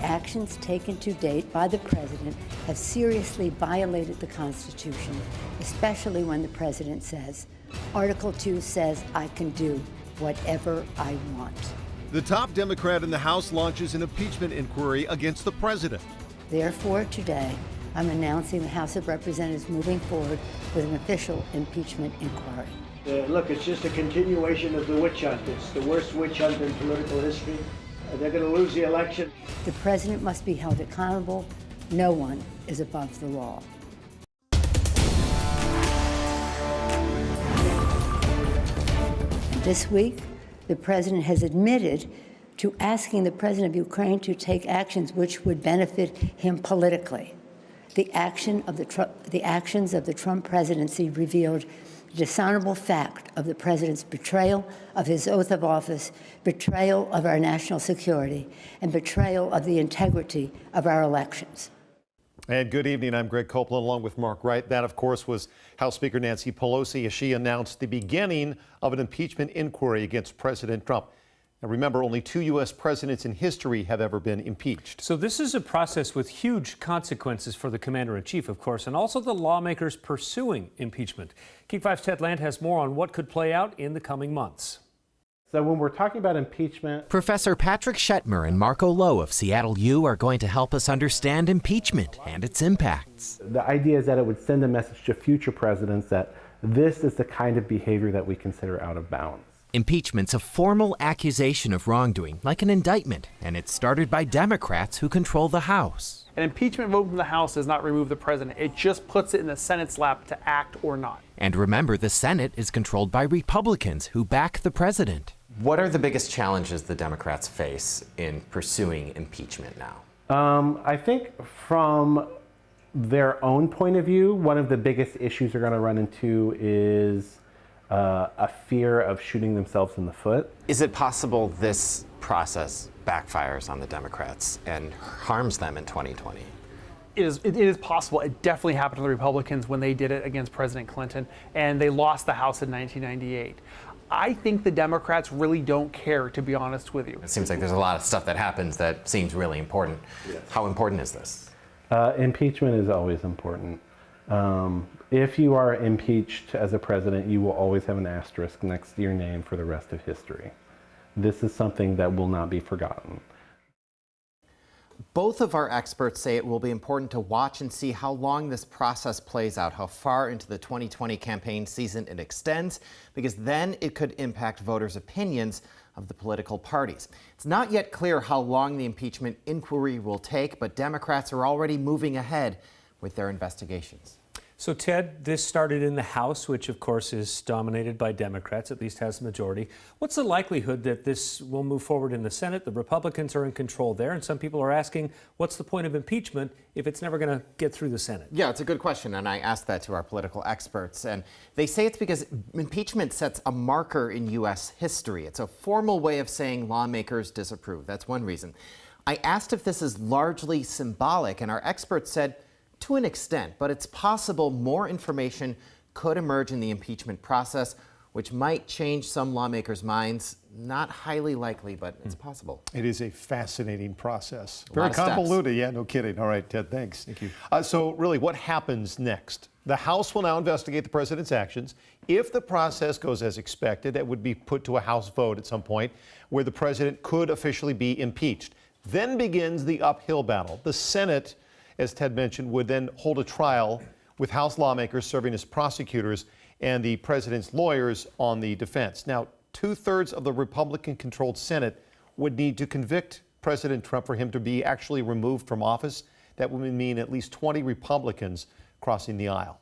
actions taken to date by the president have seriously violated the Constitution, especially when the president says, Article 2 says I can do whatever I want. The top Democrat in the House launches an impeachment inquiry against the president. Therefore, today, I'm announcing the House of Representatives moving forward with an official impeachment inquiry. Look, it's just a continuation of the witch hunt. It's the worst witch hunt in political history. They're going to lose the election. The president must be held accountable. No one is above the law. And this week, the president has admitted to asking the president of Ukraine to take actions which would benefit him politically. The actions of the Trump presidency revealed the dishonorable fact of the president's betrayal of his oath of office, betrayal of our national security, and betrayal of the integrity of our elections. And good evening. I'm Greg Copeland along with Mark Wright. That, of course, was House Speaker Nancy Pelosi as she announced the beginning of an impeachment inquiry against President Trump. Now, remember, only 2 U.S. presidents in history have ever been impeached. So this is a process with huge consequences for the commander-in-chief, of course, and also the lawmakers pursuing impeachment. Keep 5's Ted Land has more on what could play out in the coming months. So when we're talking about impeachment, Professor Patrick Shetmer and Marco Lowe of Seattle U are going to help us understand impeachment and its impacts. the idea is that it would send a message to future presidents that this is the kind of behavior that we consider out of bounds. Impeachment's a formal accusation of wrongdoing, like an indictment, and it's started by Democrats who control the House. An impeachment vote from the House does not remove the president. It just puts it in the Senate's lap to act or not. And remember, the Senate is controlled by Republicans who back the president. What are the biggest challenges the Democrats face in pursuing impeachment now? I think from their own point of view, one of the biggest issues they're going to run into is a fear of shooting themselves in the foot. Is it possible this process backfires on the Democrats and harms them in 2020? It is possible. It definitely happened to the Republicans when they did it against President Clinton, and they lost the House in 1998. I think the Democrats really don't care, to be honest with you. It seems like there's a lot of stuff that happens that seems really important. Yes. How important is this? Impeachment is always important. If you are impeached as a president, you will always have an asterisk next to your name for the rest of history. This is something that will not be forgotten. Both of our experts say it will be important to watch and see how long this process plays out, how far into the 2020 campaign season it extends, because then it could impact voters' opinions of the political parties. It's not yet clear how long the impeachment inquiry will take, but Democrats are already moving ahead with their investigations. So, Ted, this started in the House, which, of course, is dominated by Democrats, at least has the majority. What's the likelihood that this will move forward in the Senate? The Republicans are in control there, and some people are asking, what's the point of impeachment if it's never going to get through the Senate? Yeah, it's a good question, and I asked that to our political experts, and they say it's because impeachment sets a marker in U.S. history. It's a formal way of saying lawmakers disapprove. That's one reason. I asked if this is largely symbolic, and our experts said, to an extent, but it's possible more information could emerge in the impeachment process, which might change some lawmakers' minds. Not highly likely, but it's possible. It is a fascinating process. A Very lot of convoluted. Yeah, no kidding. All right, Ted, thanks. Thank you. So really, what happens next? The House will now investigate the president's actions. If the process goes as expected, it would be put to a House vote at some point where the president could officially be impeached. Then begins the uphill battle. The Senate, as Ted mentioned, would then hold a trial with House lawmakers serving as prosecutors and the president's lawyers on the defense. Now, 2/3 of the Republican-controlled Senate would need to convict President Trump for him to be actually removed from office. That would mean at least 20 Republicans crossing the aisle.